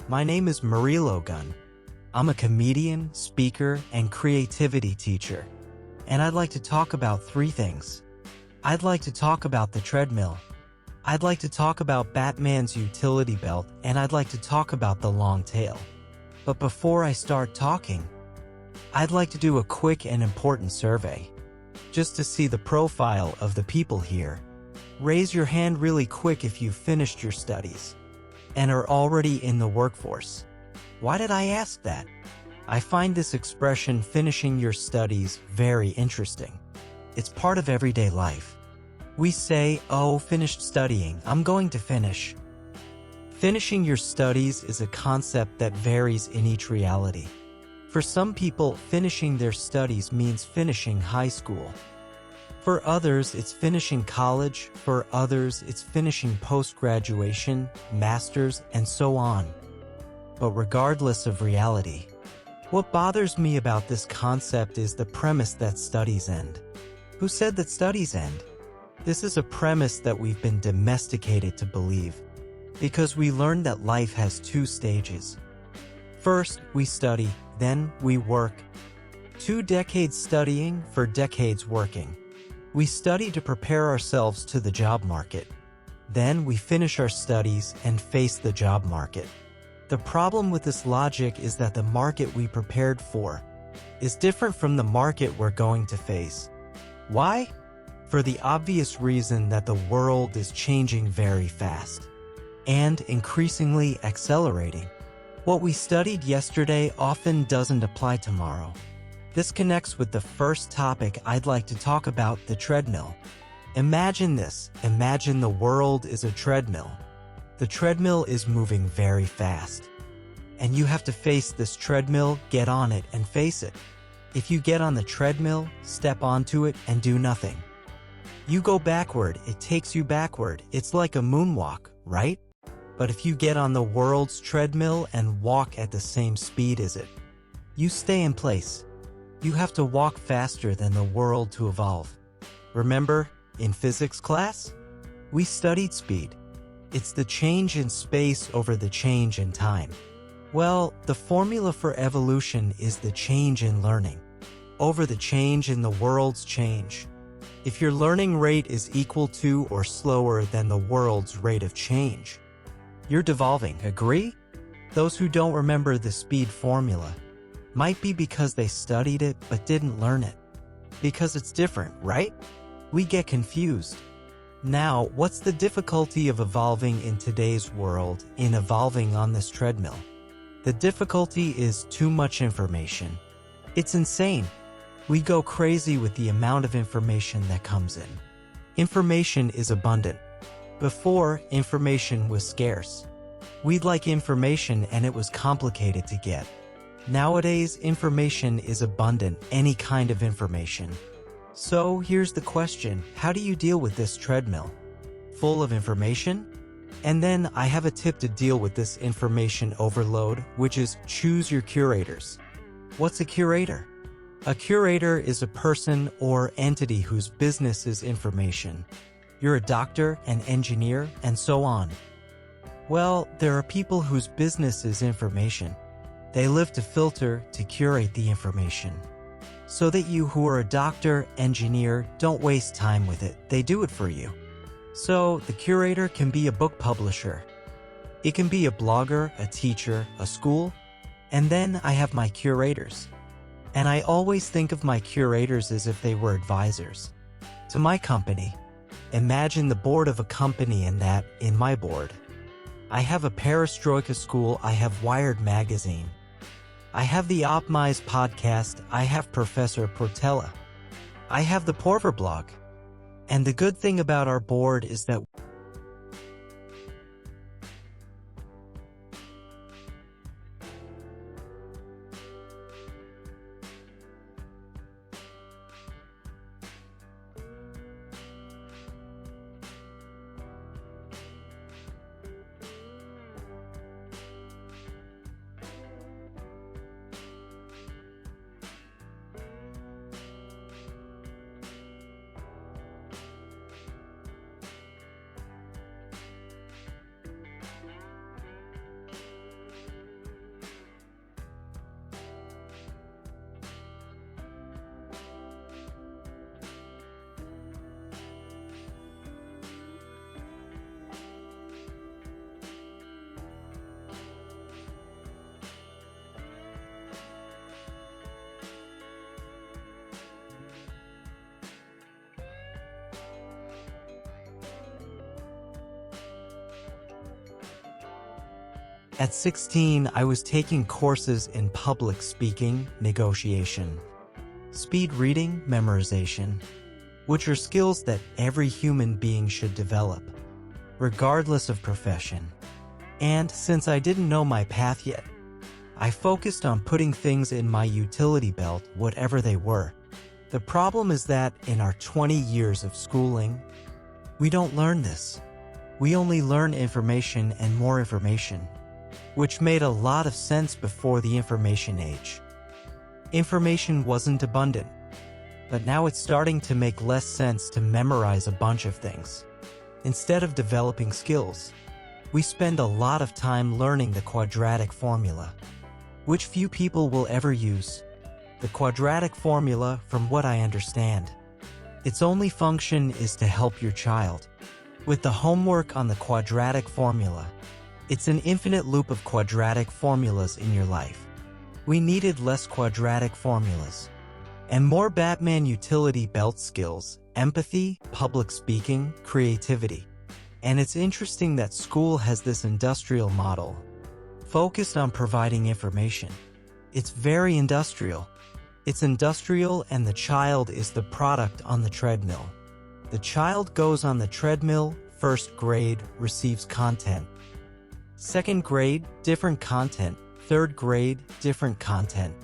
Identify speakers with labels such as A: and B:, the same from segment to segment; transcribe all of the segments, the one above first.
A: My name is Murilo. I'm a comedian, speaker, and creativity teacher. And I'd like to talk about three things. I'd like to talk about the treadmill. I'd like to talk about Batman's utility belt, and I'd like to talk about the long tail. But before I start talking, I'd like to do a quick and important survey, just to see the profile of the people here. Raise your hand really quick if you've finished your studies and are already in the workforce. Why did I ask that? I find this expression, finishing your studies, very interesting. It's part of everyday life. We say, oh, finished studying, I'm going to finish. Finishing your studies is a concept that varies in each reality. For some people, finishing their studies means finishing high school. For others, it's finishing college. For others, it's finishing post-graduation, master's, and so on. But regardless of reality, what bothers me about this concept is the premise that studies end. Who said that studies end? This is a premise that we've been domesticated to believe, because we learned that life has two stages. First, we study, then we work. 2 decades studying for decades working. We study to prepare ourselves to the job market. Then we finish our studies and face the job market. The problem with this logic is that the market we prepared for is different from the market we're going to face. Why? For the obvious reason that the world is changing very fast and increasingly accelerating. What we studied yesterday often doesn't apply tomorrow. This connects with the first topic I'd like to talk about, the treadmill. Imagine this. Imagine the world is a treadmill. The treadmill is moving very fast. And you have to face this treadmill, get on it, and face it. If you get on the treadmill, step onto it, and do nothing, you go backward, it takes you backward. It's like a moonwalk, right? But if you get on the world's treadmill and walk at the same speed as it, you stay in place. You have to walk faster than the world to evolve. Remember, in physics class, we studied speed. It's the change in space over the change in time. Well, the formula for evolution is the change in learning over the change in the world's change. If your learning rate is equal to or slower than the world's rate of change, you're devolving. Agree? Those who don't remember the speed formula might be because they studied it but didn't learn it. Because it's different, right? We get confused. Now, what's the difficulty of evolving in today's world, in evolving on this treadmill? The difficulty is too much information. It's insane. We go crazy with the amount of information that comes in. Information is abundant. Before, information was scarce. We'd like information and it was complicated to get. Nowadays, information is abundant, any kind of information. So here's the question, how do you deal with this treadmill? Full of information? And then I have a tip to deal with this information overload, which is choose your curators. What's a curator? A curator is a person or entity whose business is information. You're a doctor, an engineer, and so on. Well, there are people whose business is information. They live to filter, to curate the information, so that you who are a doctor, engineer, don't waste time with it. They do it for you. So the curator can be a book publisher. It can be a blogger, a teacher, a school. And then I have my curators. And I always think of my curators as if they were advisors to my company. Imagine the board of a company and that in my board. I have a Perestroika school, I have Wired magazine. I have the Optimize podcast, I have Professor Portela. I have the Porver blog. And the good thing about our board is that At 16, I was taking courses in public speaking, negotiation, speed reading, memorization, which are skills that every human being should develop, regardless of profession. And since I didn't know my path yet, I focused on putting things in my utility belt, whatever they were. The problem is that in our 20 years of schooling, we don't learn this. We only learn information and more information, which made a lot of sense before the information age. Information wasn't abundant, but now it's starting to make less sense to memorize a bunch of things. Instead of developing skills, we spend a lot of time learning the quadratic formula, which few people will ever use. The quadratic formula, from what I understand, its only function is to help your child with the homework on the quadratic formula. It's an infinite loop of quadratic formulas in your life. We needed less quadratic formulas and more Batman utility belt skills, empathy, public speaking, creativity. And it's interesting that school has this industrial model focused on providing information. It's very industrial. It's industrial, and the child is the product on the treadmill. The child goes on the treadmill. First grade receives content. Second grade, different content. Third grade, different content.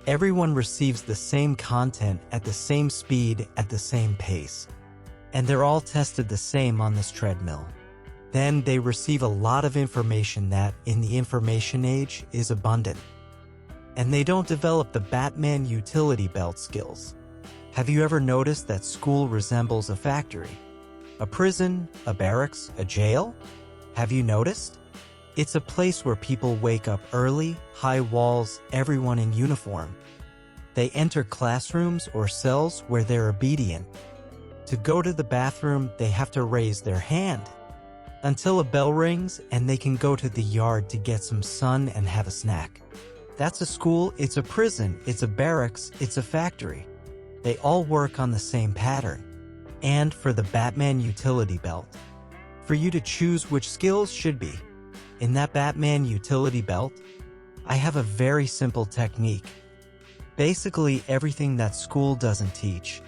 A: Everyone receives the same content at the same speed, at the same pace. And they're all tested the same on this treadmill. Then they receive a lot of information that, in the information age, is abundant. And they don't develop the Batman utility belt skills. Have you ever noticed that school resembles a factory? A prison, a barracks, a jail? Have you noticed? It's a place where people wake up early, high walls, everyone in uniform. They enter classrooms or cells where they're obedient. To go to the bathroom, they have to raise their hand until a bell rings and they can go to the yard to get some sun and have a snack. That's a school, it's a prison, it's a barracks, it's a factory. They all work on the same pattern. And for the Batman utility belt, for you to choose which skills should be in that Batman utility belt, I have a very simple technique. Basically everything that school doesn't teach.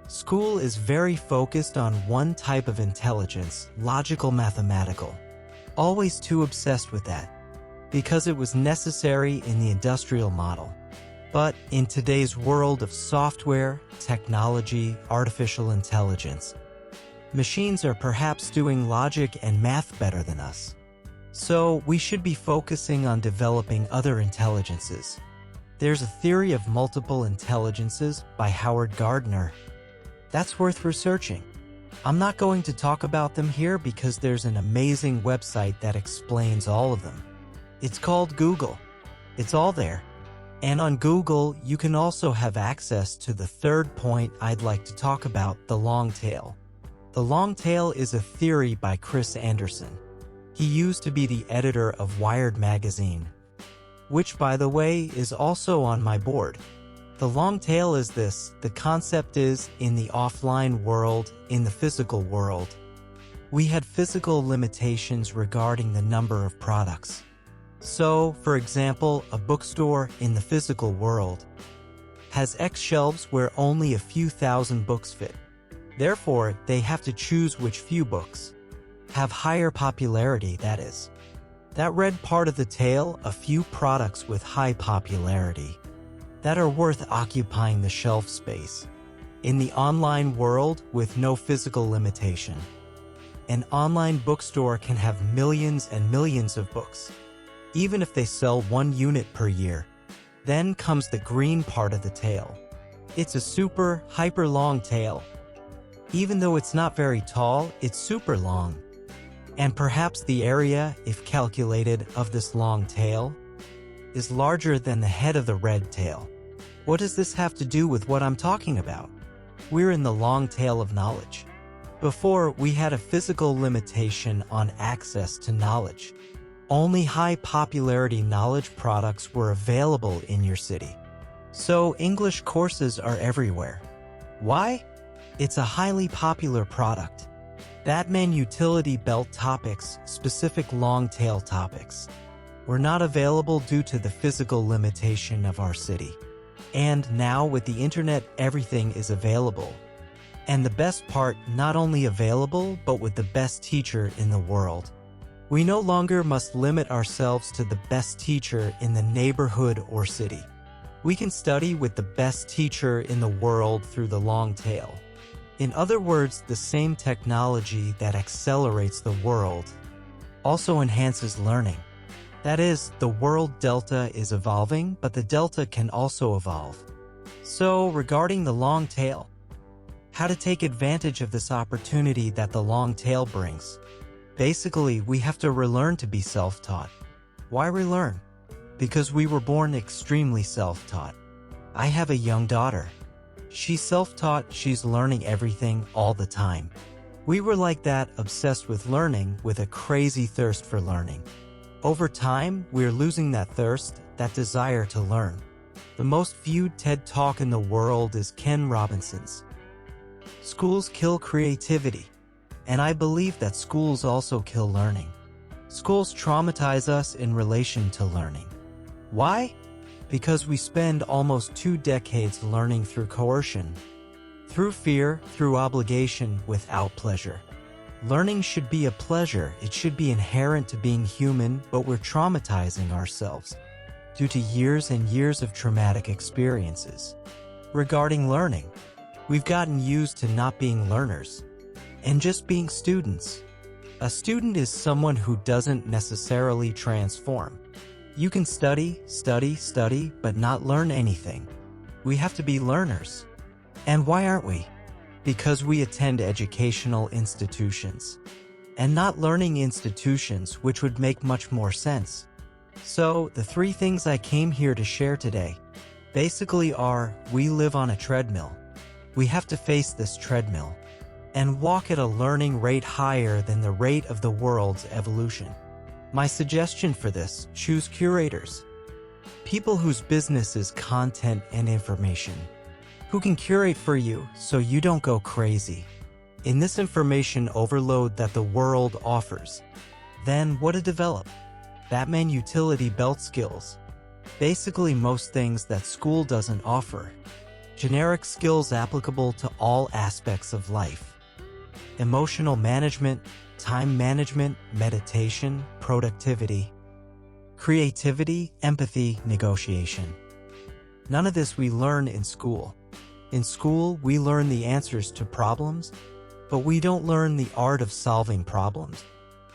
A: School is very focused on one type of intelligence, logical mathematical. Always too obsessed with that, because it was necessary in the industrial model. But in today's world of software, technology, artificial intelligence, machines are perhaps doing logic and math better than us. So we should be focusing on developing other intelligences. There's a theory of multiple intelligences by Howard Gardner. That's worth researching. I'm not going to talk about them here because there's an amazing website that explains all of them. It's called Google. It's all there. And on Google, you can also have access to the third point I'd like to talk about, the long tail. The long tail is a theory by Chris Anderson. He used to be the editor of Wired magazine, which, by the way, is also on my board. The long tail is this: the concept is, in the offline world, in the physical world, we had physical limitations regarding the number of products. So, for example, a bookstore in the physical world has X shelves where only a few thousand books fit. Therefore, they have to choose which few books have higher popularity, that is. That red part of the tail, a few products with high popularity that are worth occupying the shelf space. In the online world with no physical limitation, an online bookstore can have millions and millions of books, even if they sell 1 unit per year. Then comes the green part of the tail. It's a super, hyper long tail. Even though it's not very tall, it's super long. And perhaps the area, if calculated, of this long tail is larger than the head of the red tail. What does this have to do with what I'm talking about? We're in the long tail of knowledge. Before, we had a physical limitation on access to knowledge. Only high popularity knowledge products were available in your city. So English courses are everywhere. Why? It's a highly popular product. Batman utility belt topics, specific long tail topics. were not available due to the physical limitation of our city. And now with the internet, everything is available. And the best part, not only available, but with the best teacher in the world. We no longer must limit ourselves to the best teacher in the neighborhood or city. We can study with the best teacher in the world through the long tail. In other words, the same technology that accelerates the world also enhances learning. That is, the world delta is evolving, but the delta can also evolve. So, regarding the long tail, how to take advantage of this opportunity that the long tail brings. Basically, we have to relearn to be self-taught. Why relearn? Because we were born extremely self-taught. I have a young daughter. She's self-taught, she's learning everything all the time. We were like that, obsessed with learning, with a crazy thirst for learning. Over time, we're losing that thirst, that desire to learn. The most viewed TED Talk in the world is Ken Robinson's. Schools kill creativity. And I believe that schools also kill learning. Schools traumatize us in relation to learning. Why? Because we spend almost 2 decades learning through coercion, through fear, through obligation, without pleasure. Learning should be a pleasure, it should be inherent to being human, but we're traumatizing ourselves due to years and years of traumatic experiences. Regarding learning, we've gotten used to not being learners and just being students. A student is someone who doesn't necessarily transform. You can study, but not learn anything. We have to be learners. And why aren't we? Because we attend educational institutions, and not learning institutions, which would make much more sense. So, the 3 things I came here to share today basically are, we live on a treadmill. We have to face this treadmill and walk at a learning rate higher than the rate of the world's evolution. My suggestion for this, choose curators. People whose business is content and information, who can curate for you so you don't go crazy in this information overload that the world offers. Then what to develop? Batman utility belt skills. Basically most things that school doesn't offer. Generic skills applicable to all aspects of life. Emotional management, time management, meditation, productivity, creativity, empathy, negotiation. None of this we learn in school. In school, we learn the answers to problems, but we don't learn the art of solving problems,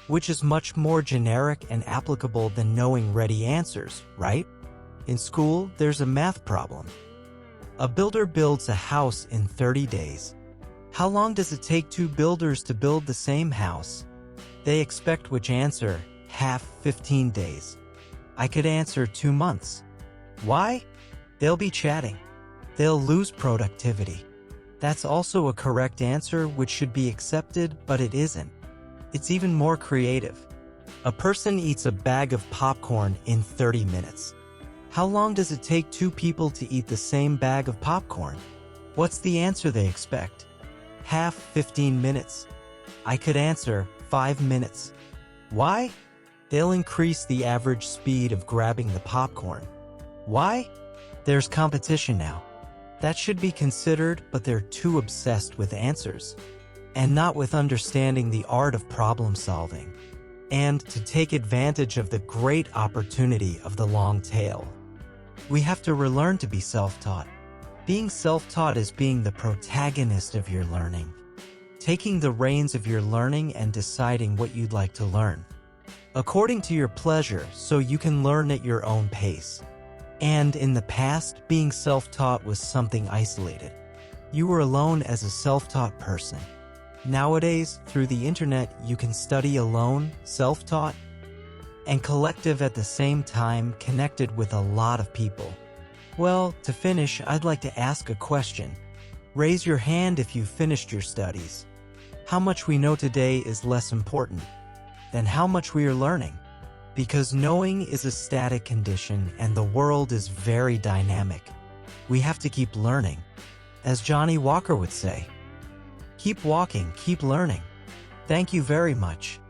A: which is much more generic and applicable than knowing ready answers, right? In school, there's a math problem. A builder builds a house in 30 days. How long does it take 2 builders to build the same house? They expect which answer? Half 15 days. I could answer 2 months. Why? They'll be chatting. They'll lose productivity. That's also a correct answer which should be accepted, but it isn't. It's even more creative. A person eats a bag of popcorn in 30 minutes. How long does it take 2 people to eat the same bag of popcorn? What's the answer they expect? Half 15 minutes. I could answer 5 minutes. Why? They'll increase the average speed of grabbing the popcorn. Why? There's competition now. That should be considered, but they're too obsessed with answers, and not with understanding the art of problem solving, and to take advantage of the great opportunity of the long tail. We have to relearn to be self-taught. Being self-taught is being the protagonist of your learning, taking the reins of your learning and deciding what you'd like to learn, according to your pleasure, so you can learn at your own pace. And in the past, being self-taught was something isolated. You were alone as a self-taught person. Nowadays, through the internet, you can study alone, self-taught, and collective at the same time, connected with a lot of people. Well, to finish, I'd like to ask a question. Raise your hand if you've finished your studies. How much we know today is less important than how much we are learning. Because knowing is a static condition and the world is very dynamic. We have to keep learning. As Johnny Walker would say, keep walking, keep learning. Thank you very much.